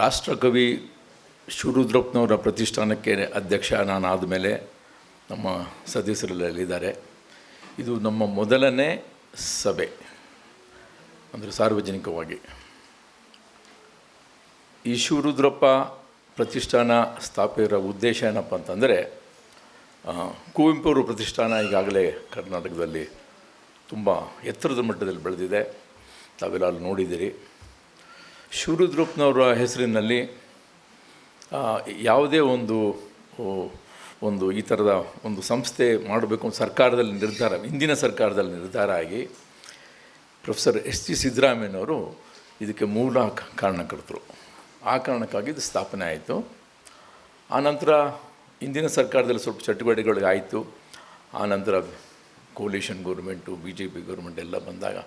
ರಾಷ್ಟ್ರಕವಿ ಶಿವರುದ್ರಪ್ಪನವರ ಪ್ರತಿಷ್ಠಾನಕ್ಕೆ ಅಧ್ಯಕ್ಷ ನಾನಾದ ಮೇಲೆ ನಮ್ಮ ಸದಸ್ಯರಲ್ಲಿದ್ದಾರೆ. ಇದು ನಮ್ಮ ಮೊದಲನೇ ಸಭೆ, ಅಂದರೆ ಸಾರ್ವಜನಿಕವಾಗಿ. ಈ ಶಿವರುದ್ರಪ್ಪ ಪ್ರತಿಷ್ಠಾನ ಸ್ಥಾಪಿಸಿರೋ ಉದ್ದೇಶ ಏನಪ್ಪ ಅಂತಂದರೆ, ಕುವೆಂಪು ಅವರು ಪ್ರತಿಷ್ಠಾನ ಈಗಾಗಲೇ ಕರ್ನಾಟಕದಲ್ಲಿ ತುಂಬ ಎತ್ತರದ ಮಟ್ಟದಲ್ಲಿ ಬೆಳೆದಿದೆ, ತಾವೆಲ್ಲ ಅಲ್ಲಿ ನೋಡಿದ್ದೀರಿ. ಶಿವರುದ್ರಪ್ಪನವರ ಹೆಸರಿನಲ್ಲಿ ಯಾವುದೇ ಒಂದು ಈ ಥರದ ಒಂದು ಸಂಸ್ಥೆ ಮಾಡಬೇಕು ಅಂತ ಸರ್ಕಾರದಲ್ಲಿ ನಿರ್ಧಾರ, ಹಿಂದಿನ ಸರ್ಕಾರದಲ್ಲಿ ನಿರ್ಧಾರ ಆಗಿ ಪ್ರೊಫೆಸರ್ ಎಸ್.ಜಿ. ಸಿದ್ದರಾಮಯ್ಯನವರು ಇದಕ್ಕೆ ಮೂಲ ಕಾರಣಕರ್ತರು. ಆ ಕಾರಣಕ್ಕಾಗಿ ಇದು ಸ್ಥಾಪನೆ ಆಯಿತು. ಆನಂತರ ಹಿಂದಿನ ಸರ್ಕಾರದಲ್ಲಿ ಸ್ವಲ್ಪ ಚಟುವಟಿಕೆಗಳು ಆಯಿತು. ಆನಂತರ ಕೋಲಿಷನ್ ಗೌರ್ಮೆಂಟು, BJP ಗೌರ್ಮೆಂಟ್ ಎಲ್ಲ ಬಂದಾಗ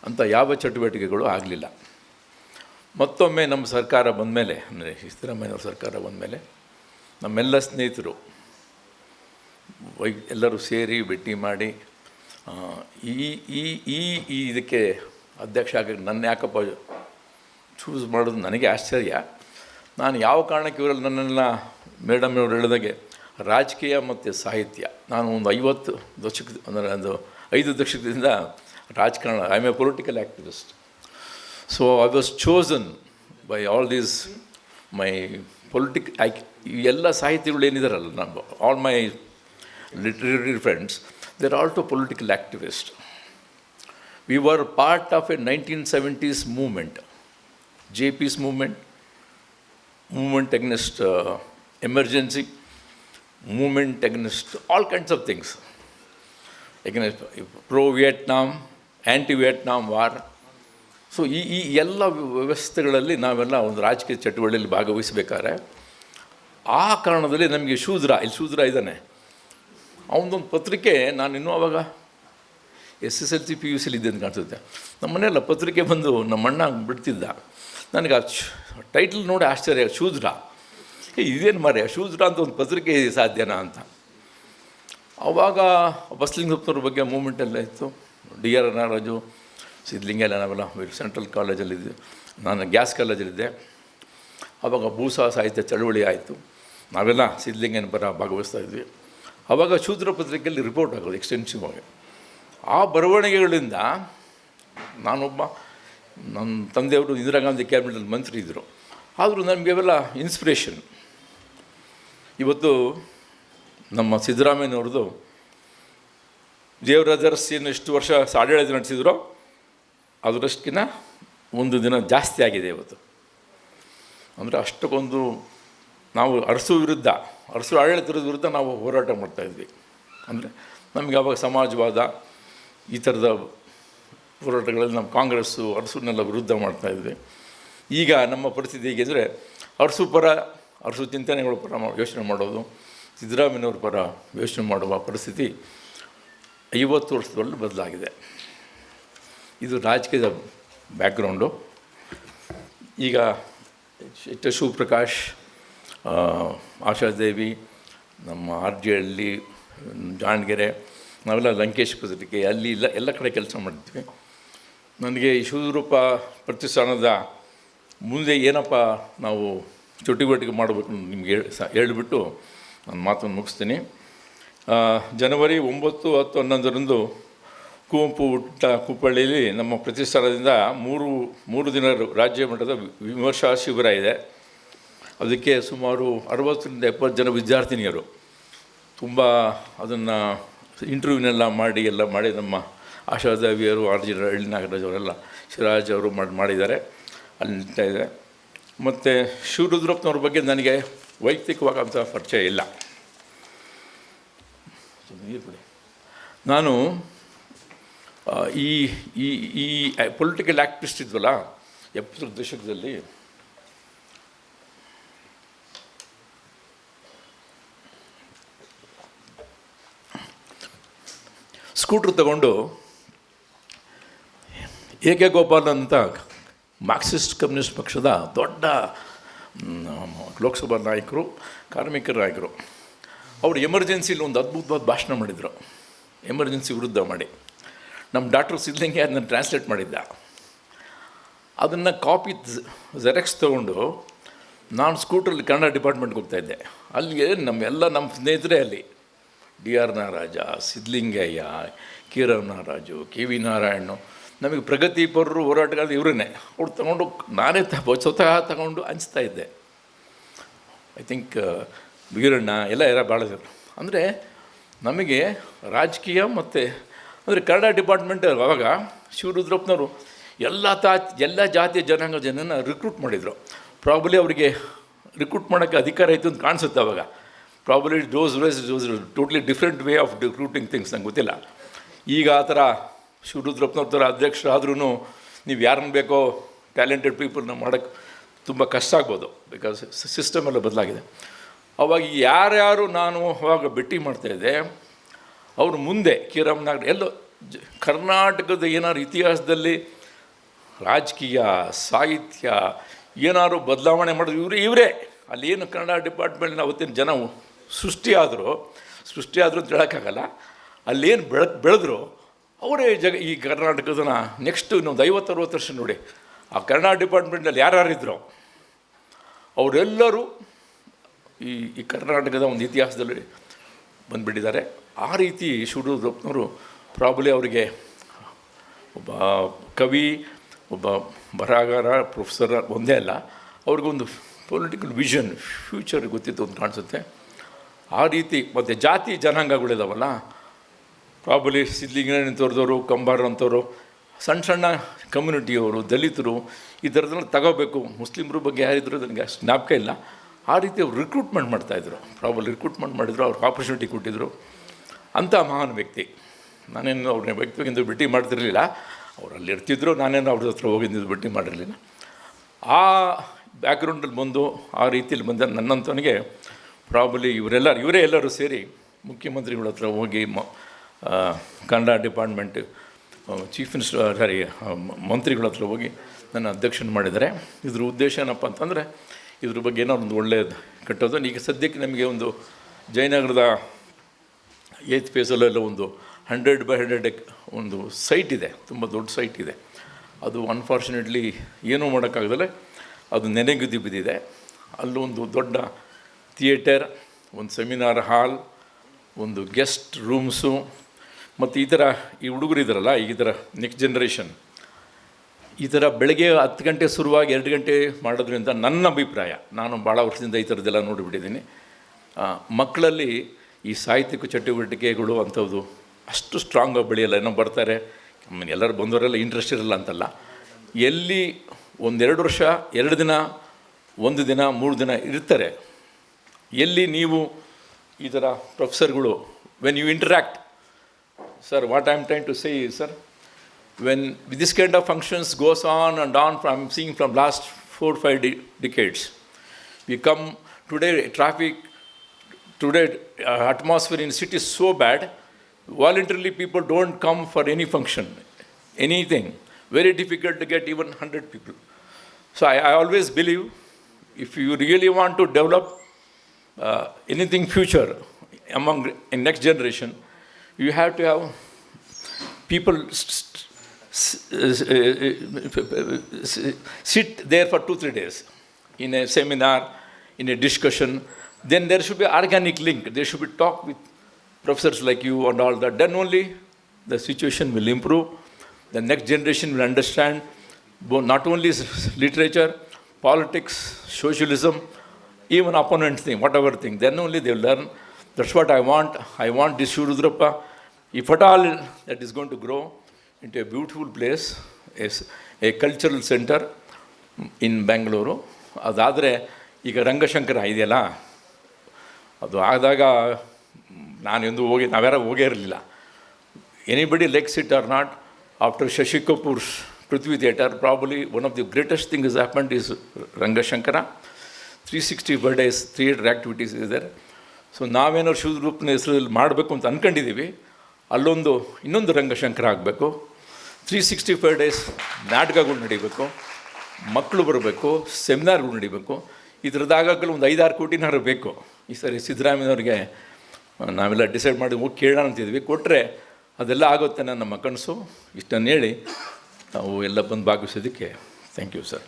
ಅಂಥ ಯಾವ ಚಟುವಟಿಕೆಗಳು ಆಗಲಿಲ್ಲ. ಮತ್ತೊಮ್ಮೆ ನಮ್ಮ ಸರ್ಕಾರ ಬಂದಮೇಲೆ, ಅಂದರೆ ಸಿದ್ದರಾಮಯ್ಯವ್ರ ಸರ್ಕಾರ ಬಂದಮೇಲೆ ನಮ್ಮೆಲ್ಲ ಸ್ನೇಹಿತರು ಎಲ್ಲರೂ ಸೇರಿ ಭೇಟಿ ಮಾಡಿ ಈ ಇದಕ್ಕೆ ಅಧ್ಯಕ್ಷ ಆಗಿ ನನ್ನ ಯಾಕಪ್ಪ ಚೂಸ್ ಮಾಡೋದು ನನಗೆ ಆಶ್ಚರ್ಯ. ನಾನು ಯಾವ ಕಾರಣಕ್ಕೆ ಇವರಲ್ಲಿ ನನ್ನೆಲ್ಲ ಮೇಡಮ್ನವ್ರು ಹೇಳಿದಾಗೆ ರಾಜಕೀಯ ಮತ್ತು ಸಾಹಿತ್ಯ, ನಾನು ಒಂದು 50 ದಶಕ, ಅಂದರೆ ಒಂದು 5 ದಶಕದಿಂದ ರಾಜಕಾರಣ, I am a political activist. So I was chosen by all these my ಎಲ್ಲ ಸಾಹಿತಿಗಳು ಏನಿದಾರಲ್ಲ, ನಾನು all my literary friends, they are also political activist. We were part of a 1970s movement, JP's movement against emergency, movement against all kinds of things, against pro-Vietnam, anti-Vietnam war. So ಈ ಎಲ್ಲ ವ್ಯವಸ್ಥೆಗಳಲ್ಲಿ ನಾವೆಲ್ಲ ಒಂದು ರಾಜಕೀಯ ಚಟುವಟಿಕೆಯಲ್ಲಿ ಭಾಗವಹಿಸಬೇಕಾದ್ರೆ ಆ ಕಾರಣದಲ್ಲಿ ನಮಗೆ ಇಲ್ಲಿ ಶೂದ್ರ ಇದ್ದಾನೆ, ಅವನದೊಂದು ಪತ್ರಿಕೆ, ನಾನು ಇನ್ನೂ ಆವಾಗ SSLC PUC ಇದ್ದೆ ಅಂತ ಕಾಣಿಸುತ್ತೆ. ನಮ್ಮ ಮನೆಯಲ್ಲ ಪತ್ರಿಕೆ ಬಂದು ನಮ್ಮ ಅಣ್ಣ ಬಿಡ್ತಿದ್ದ. ನನಗೆ ಆ ಟೈಟಲ್ ನೋಡಿ ಆಶ್ಚರ್ಯ, ಶೂದ್ರ, ಇದೇನು ಮಾರ್ರೆ ಶೂದ್ರ ಅಂತ ಒಂದು ಪತ್ರಿಕೆ ಸಾಧ್ಯನಾ ಅಂತ. ಆವಾಗ ಬಸಲಿಂಗಪ್ಪನವ್ರ ಬಗ್ಗೆ ಮೂಮೆಂಟೆಲ್ಲ ಇತ್ತು. DR ನಾಗರಾಜು, ಸಿದ್ಧಲಿಂಗೆಲ್ಲ, ನಾವೆಲ್ಲ ಸೆಂಟ್ರಲ್ ಕಾಲೇಜಲ್ಲಿದ್ದೆ, ನಾನು ಗ್ಯಾಸ್ ಕಾಲೇಜಲ್ಲಿದ್ದೆ. ಆವಾಗ ಭೂಸಾ ಸಾಹಿತ್ಯ ಚಳವಳಿ ಆಯಿತು, ನಾವೆಲ್ಲ ಸಿದ್ಧಲಿಂಗನ ಪರ ಭಾಗವಹಿಸ್ತಾಯಿದ್ವಿ. ಆವಾಗ ಶೂದ್ರ ಪತ್ರಿಕೆಯಲ್ಲಿ ರಿಪೋರ್ಟ್ ಆಗೋದು ಎಕ್ಸ್ಟೆನ್ಸಿವ್ ಆಗಿ. ಆ ಬರವಣಿಗೆಗಳಿಂದ ನಾನೊಬ್ಬ, ನನ್ನ ತಂದೆಯವರು ಇಂದಿರಾ ಗಾಂಧಿ ಕ್ಯಾಬಿನೆಟಲ್ಲಿ ಮಂತ್ರಿ ಇದ್ದರು, ಆದರೂ ನಮಗೆಲ್ಲ ಇನ್ಸ್ಪಿರೇಷನ್. ಇವತ್ತು ನಮ್ಮ ಸಿದ್ದರಾಮಯ್ಯನವ್ರದ್ದು ದೇವರಾಜರ್ಸ್ ಏನು ಎಷ್ಟು ವರ್ಷ ಆಡಳಿತ ನಡೆಸಿದ್ರೋ ಅದರಷ್ಟಕ್ಕಿಂತ ಒಂದು ದಿನ ಜಾಸ್ತಿ ಆಗಿದೆ ಇವತ್ತು. ಅಂದರೆ ಅಷ್ಟಕ್ಕೊಂದು ನಾವು ಅರಸು ಆಡಳಿತದ ವಿರುದ್ಧ ನಾವು ಹೋರಾಟ ಮಾಡ್ತಾಯಿದ್ವಿ. ಅಂದರೆ ನಮಗೆ ಆವಾಗ ಸಮಾಜವಾದ ಈ ಥರದ ಹೋರಾಟಗಳಲ್ಲಿ ನಮ್ಮ ಕಾಂಗ್ರೆಸ್ಸು ಅರಸುನೆಲ್ಲ ವಿರುದ್ಧ ಮಾಡ್ತಾಯಿದ್ವಿ. ಈಗ ನಮ್ಮ ಪರಿಸ್ಥಿತಿ ಹೇಗೆಂದರೆ ಅರಸು ಚಿಂತನೆಗಳ ಪರ ಯೋಚನೆ ಮಾಡೋದು, ಸಿದ್ದರಾಮಯ್ಯವ್ರ ಪರ ಯೋಚನೆ ಮಾಡುವ ಪರಿಸ್ಥಿತಿ 50 ವರ್ಷದಲ್ಲಿ ಬದಲಾಗಿದೆ. ಇದು ರಾಜಕೀಯದ ಬ್ಯಾಕ್ಗ್ರೌಂಡು. ಈಗ ಶಿವಪ್ರಕಾಶ್, ಆಶಾದೇವಿ, ನಮ್ಮ RJ ಹಳ್ಳಿ, ಜಾಣಗೆರೆ, ನಾವೆಲ್ಲ ಲಂಕೇಶ್ ಪತ್ರಿಕೆ ಅಲ್ಲಿ ಎಲ್ಲ ಕಡೆ ಕೆಲಸ ಮಾಡಿದ್ವಿ. ನನಗೆ ಈ ಶಿವರೂಪ ಪ್ರತಿಷ್ಠಾನದ ಮುಂದೆ ಏನಪ್ಪ ನಾವು ಚಟುವಟಿಕೆ ಮಾಡಬೇಕು ನಿಮಗೆ ಹೇಳಿಬಿಟ್ಟು ನಾನು ಮಾತನ್ನು ಮುಗಿಸ್ತೀನಿ. ಜನವರಿ 9, 10, 11ರಂದು ಕುವೆಂಪು ಹುಟ್ಟ ಕುಪ್ಪಳ್ಳಿಯಲ್ಲಿ ನಮ್ಮ ಪ್ರತಿಷ್ಠಾನದಿಂದ ಮೂರು ದಿನ ರಾಜ್ಯ ಮಟ್ಟದ ವಿಮರ್ಶಾ ಶಿಬಿರ ಇದೆ. ಅದಕ್ಕೆ ಸುಮಾರು 60ರಿಂದ 70 ಜನ ವಿದ್ಯಾರ್ಥಿನಿಯರು ತುಂಬ ಅದನ್ನು ಇಂಟರ್ವ್ಯೂನೆಲ್ಲ ಮಾಡಿ ನಮ್ಮ ಆಶಾದೇವಿಯರು, RJ ಹಳ್ಳಿ ನಾಗರಾಜ್ ಅವರೆಲ್ಲ, ಶಿರಾಜ್ ಅವರು ಮಾಡಿದ್ದಾರೆ, ಅಲ್ಲಿ ನಿಲ್ತಾ ಇದೆ. ಮತ್ತು ಶಿವರುದ್ರಪ್ಪನವ್ರ ಬಗ್ಗೆ ನನಗೆ ವೈಯಕ್ತಿಕವಾದಂಥ ಪರಿಚಯ ಇಲ್ಲ. ನಾನು ಈ ಪೊಲಿಟಿಕಲ್ ಆ್ಯಕ್ಟಿವಿಸ್ಟ್ ಇದ್ವಲ್ಲ 70 ದಶಕದಲ್ಲಿ, ಸ್ಕೂಟ್ರ್ ತಗೊಂಡು A.K. ಗೋಪಾಲ್ ಅಂತ ಮಾರ್ಕ್ಸಿಸ್ಟ್ ಕಮ್ಯುನಿಸ್ಟ್ ಪಕ್ಷದ ದೊಡ್ಡ ಲೋಕಸಭಾ ನಾಯಕರು, ಕಾರ್ಮಿಕರ ನಾಯಕರು, ಅವರು ಎಮರ್ಜೆನ್ಸಿಲಿ ಒಂದು ಅದ್ಭುತವಾದ ಭಾಷಣ ಮಾಡಿದರು, ಎಮರ್ಜೆನ್ಸಿ ವಿರುದ್ಧ ಮಾಡಿ. ನಮ್ಮ ಡಾಕ್ಟರ್ ಸಿದ್ಧಲಿಂಗೆ ಅದನ್ನು ಟ್ರಾನ್ಸ್ಲೇಟ್ ಮಾಡಿದ್ದ. ಅದನ್ನು ಕಾಪಿ ಜೆರಾಕ್ಸ್ ತೊಗೊಂಡು ನಾನು ಸ್ಕೂಟ್ರಲ್ಲಿ ಕನ್ನಡ ಡಿಪಾರ್ಟ್ಮೆಂಟ್ಗೆ ಹೋಗ್ತಾಯಿದ್ದೆ. ಅಲ್ಲಿಗೆ ನಮ್ಮ ಸ್ನೇಹಿತರೇ ಅಲ್ಲಿ D R Nagaraja, Siddalingaiah, Kiran Nagaraju, K V Narayan, ನಮಗೆ ಪ್ರಗತಿಪರರು ಹೋರಾಟಗಾರರು ಇವರನ್ನೇ. ಅವ್ರು ತಗೊಂಡು ನಾನೇ ಸ್ವತಃ ತಗೊಂಡು ಹಂಚ್ತಾ ಇದ್ದೆ. ಐ ಥಿಂಕ್ ವೀರಣ್ಣ ಎಲ್ಲ ಭಾಳ ಜನ. ಅಂದರೆ ನಮಗೆ ರಾಜಕೀಯ ಮತ್ತು ಅಂದರೆ ಕನ್ನಡ ಡಿಪಾರ್ಟ್ಮೆಂಟ್ ಆವಾಗ ಶಿವರುದ್ರಪ್ಪನವರು ಎಲ್ಲ ಜಾತಿಯ ಜನಾಂಗ ಜನನ ರಿಕ್ರೂಟ್ ಮಾಡಿದರು. ಪ್ರಾಬಲಿ ಅವರಿಗೆ ರಿಕ್ರೂಟ್ ಮಾಡೋಕ್ಕೆ ಅಧಿಕಾರ ಇತ್ತು ಅಂತ ಕಾಣಿಸುತ್ತೆ ಅವಾಗ. Probably dose totally different way of recruiting things, ನಂಗೆ ಗೊತ್ತಿಲ್ಲ. ಈಗ ಆ ಥರ ಶಿವರುದ್ರಪ್ಪನವ್ರ ಥರ ಅಧ್ಯಕ್ಷರಾದ್ರೂ ನೀವು ಯಾರನ್ನು ಬೇಕೋ ಟ್ಯಾಲೆಂಟೆಡ್ ಪೀಪಲ್ನ ಮಾಡೋಕ್ಕೆ ತುಂಬ ಕಷ್ಟ ಆಗ್ಬೋದು, ಬಿಕಾಸ್ ಸಿಸ್ಟಮ್ ಎಲ್ಲ ಬದಲಾಗಿದೆ. ಅವಾಗ ಯಾರ್ಯಾರು ನಾನು ಅವಾಗ ಭೇಟಿ ಮಾಡ್ತಾಯಿದ್ದೆ ಅವರು ಮುಂದೆ ಕಿರಮ್ನಾಗ ಎಲ್ಲೋ ಕರ್ನಾಟಕದ ಏನಾದ್ರು ಇತಿಹಾಸದಲ್ಲಿ ರಾಜಕೀಯ, ಸಾಹಿತ್ಯ ಏನಾದ್ರು ಬದಲಾವಣೆ ಮಾಡೋದು ಇವರೇ. ಅಲ್ಲೇನು ಕನ್ನಡ ಡಿಪಾರ್ಟ್ಮೆಂಟ್ನ ಅವತ್ತಿನ ಜನ ಸೃಷ್ಟಿಯಾದರೂ ಅಂತ ಹೇಳೋಕ್ಕಾಗಲ್ಲ. ಅಲ್ಲೇನು ಬೆಳೆದ್ರು ಅವರೇ ಈ ಕರ್ನಾಟಕದನ್ನ ನೆಕ್ಸ್ಟು ಇನ್ನೊಂದು 50-60 ವರ್ಷ ನೋಡಿ, ಆ ಕನ್ನಡ ಡಿಪಾರ್ಟ್ಮೆಂಟಲ್ಲಿ ಯಾರ್ಯಾರಿದ್ರು ಅವರೆಲ್ಲರೂ ಈ ಕರ್ನಾಟಕದ ಒಂದು ಇತಿಹಾಸದಲ್ಲಿ ಬಂದುಬಿಟ್ಟಿದ್ದಾರೆ. ಆ ರೀತಿ ಶಿವರುದ್ರಪ್ಪನವರು ಪ್ರಾಬಲಿ ಅವರಿಗೆ ಒಬ್ಬ ಕವಿ, ಒಬ್ಬ ಬರಹಗಾರ, ಪ್ರೊಫೆಸರ್ ಒಂದೇ ಅಲ್ಲ, ಅವ್ರಿಗೊಂದು ಪೊಲಿಟಿಕಲ್ ವಿಷನ್, ಫ್ಯೂಚರ್ ಗೊತ್ತಿತ್ತು ಅಂತ ಕಾಣಿಸುತ್ತೆ. ಆ ರೀತಿ ಮತ್ತು ಜಾತಿ ಜನಾಂಗಗಳಿದಾವಲ್ಲ, ಪ್ರಾಬಲಿ ಸಿದ್ಧಲಿಂಗಯ್ಯನಂಥವ್ರದವರು, ಕಂಬಾರ ಅಂಥವ್ರು, ಸಣ್ಣ ಕಮ್ಯುನಿಟಿಯವರು, ದಲಿತರು, ಈ ಥರದನ್ನ ತಗೋಬೇಕು. ಮುಸ್ಲಿಮ್ರ ಬಗ್ಗೆ ಯಾರಿದ್ರು ನನಗೆ ಅಷ್ಟು ಜ್ಞಾಪಕ ಇಲ್ಲ. ಆ ರೀತಿ ಅವ್ರು ರಿಕ್ರೂಟ್ಮೆಂಟ್ ಮಾಡ್ತಾಯಿದ್ರು. ಪ್ರಾಬಲಿ ರಿಕ್ರೂಟ್ಮೆಂಟ್ ಮಾಡಿದ್ರು, ಅವ್ರಿಗೆ ಆಪರ್ಚುನಿಟಿ ಕೊಟ್ಟಿದ್ದರು. ಅಂಥ ಮಹಾನ್ ವ್ಯಕ್ತಿ. ನಾನೇನು ಅವ್ರನ್ನ ವ್ಯಕ್ತಿಗಿಂತ ಭೇಟಿ ಮಾಡ್ತಿರಲಿಲ್ಲ, ಅವ್ರು ಅಲ್ಲಿ ಇರ್ತಿದ್ರು, ನಾನೇನು ಅವ್ರ ಹತ್ರ ಹೋಗಿದ್ದು ಭೇಟಿ ಮಾಡಿರಲಿಲ್ಲ. ಆ ಬ್ಯಾಕ್ಗ್ರೌಂಡಲ್ಲಿ ಬಂದು ಆ ರೀತಿಯಲ್ಲಿ ಬಂದ ನನ್ನಂಥವನಿಗೆ ಪ್ರಾಬಲಿ ಇವರೇ ಎಲ್ಲರೂ ಸೇರಿ ಮುಖ್ಯಮಂತ್ರಿಗಳ ಹತ್ರ ಹೋಗಿ ಕನ್ನಡ ಡಿಪಾರ್ಟ್ಮೆಂಟ್ ಚೀಫ್ ಮಿನಿಸ್ಟರ್ ಮಂತ್ರಿಗಳ ಹತ್ರ ಹೋಗಿ ನನ್ನ ಅಧ್ಯಕ್ಷನ ಮಾಡಿದ್ದಾರೆ. ಇದ್ರ ಉದ್ದೇಶ ಏನಪ್ಪ ಅಂತಂದರೆ ಇದ್ರ ಬಗ್ಗೆ ಏನೋ ಒಂದು ಒಳ್ಳೆಯದು ಕಟ್ಟೋದು. ಈಗ ಸದ್ಯಕ್ಕೆ ನಮಗೆ ಒಂದು ಜಯನಗರದ 8th ಫೇಸಲ್ಲೆಲ್ಲ ಒಂದು 100x100 ಒಂದು ಸೈಟ್ ಇದೆ, ತುಂಬ ದೊಡ್ಡ ಸೈಟ್ ಇದೆ. ಅದು ಅನ್ಫಾರ್ಚುನೇಟ್ಲಿ ಏನೂ ಮಾಡೋಕ್ಕಾಗದಲ್ಲೇ ಅದು ನೆನೆಗುದಿ ಬಿದ್ದಿದೆ. ಅಲ್ಲೊಂದು ದೊಡ್ಡ ಥಿಯೇಟರ್, ಒಂದು ಸೆಮಿನಾರ್ ಹಾಲ್, ಒಂದು ಗೆಸ್ಟ್ ರೂಮ್ಸು ಮತ್ತು ಈ ಥರ ಈ ಹುಡುಗರು ಇದ್ದಾರಲ್ಲ, ಈ ಥರ ನೆಕ್ಸ್ಟ್ ಜನ್ರೇಷನ್ ಈ ಥರ ಬೆಳಗ್ಗೆ 10 ಗಂಟೆ ಶುರುವಾಗಿ 2 ಗಂಟೆ ಮಾಡೋದ್ರಿಂದ ನನ್ನ ಅಭಿಪ್ರಾಯ, ನಾನು ಭಾಳ ವರ್ಷದಿಂದ ಈ ಥರದ್ದೆಲ್ಲ ನೋಡಿಬಿಟ್ಟಿದ್ದೀನಿ, ಮಕ್ಕಳಲ್ಲಿ ಈ ಸಾಹಿತ್ಯಿಕ ಚಟುವಟಿಕೆಗಳು ಅಂಥದ್ದು ಅಷ್ಟು ಸ್ಟ್ರಾಂಗಾಗಿ ಬೆಳೆಯಲ್ಲ. ಏನೋ ಬರ್ತಾರೆ, ಎಲ್ಲರೂ ಬಂದವರೆಲ್ಲ ಇಂಟ್ರೆಸ್ಟ್ ಇರಲ್ಲ ಅಂತಲ್ಲ, ಎಲ್ಲಿ 1-2 ವರ್ಷ 2 ದಿನ 1 ದಿನ 3 ದಿನ ಇರ್ತಾರೆ, ಎಲ್ಲಿ ನೀವು ಈ ಥರ ಪ್ರೊಫೆಸರ್ಗಳು when you interact, sir what I am trying to say is, sir, when this kind of functions goes on and on, from seeing from last 4-5 decades, we come today, traffic today, atmosphere in city is so bad, voluntarily people don't come for any function, anything, very difficult to get even 100 people. So I always believe, if you really want to develop anything future among in next generation, you have to have people sit there for 2-3 days in a seminar, in a discussion. Then there should be organic link. There should be talk with professors like you and all that. Then only the situation will improve. The next generation will understand not only literature, politics, socialism, even opponent thing, whatever thing. Then only they will learn. That's what I want. I want this Shivarudrappa, if at all that is going to grow into a beautiful place, a cultural center in Bangalore. ಅದಾದರೆ ಈಗ ರಂಗಶಂಕರ ಇದೆಯಲ್ಲ, ಅದು ಆದಾಗ ನಾವ್ಯಾರು ಹೋಗೇ ಇರಲಿಲ್ಲ. Anybody likes it or not, after Shashi Kapoor's Prithvi theatre, probably one of the greatest thing is happened is Rangashankara. 365 days theatre activities ಇದೆ. So ನಾವೇನಾದ್ರು ಶಿವರೂಪನ ಹೆಸರಲ್ಲಿ ಮಾಡಬೇಕು ಅಂತ ಅಂದ್ಕೊಂಡಿದ್ದೀವಿ. ಇನ್ನೊಂದು ರಂಗಶಂಕರ ಆಗಬೇಕು. 365 days ನಾಟಕಗಳು ನಡೀಬೇಕು, ಮಕ್ಕಳು ಬರಬೇಕು, ಸೆಮಿನಾರ್ಗಳು ನಡೀಬೇಕು. ಇದ್ರದ್ದಾಗಲು ಒಂದು 5-6 ಕೋಟಿನಾರು ಬೇಕು. ಈ ಸರಿ ಸಿದ್ದರಾಮಯ್ಯವ್ರಿಗೆ ನಾವೆಲ್ಲ ಡಿಸೈಡ್ ಮಾಡಿ ಹೋಗಿ ಕೇಳೋಣ ಅಂತಿದ್ವಿ. ಕೊಟ್ಟರೆ ಅದೆಲ್ಲ ಆಗುತ್ತೆ ನಮ್ಮ ಕನಸು. ಇಷ್ಟನ್ನು ಹೇಳಿ ನಾವು ಎಲ್ಲ ಬಂದು ಭಾಗವಹಿಸೋದಕ್ಕೆ ಥ್ಯಾಂಕ್ ಯು ಸರ್.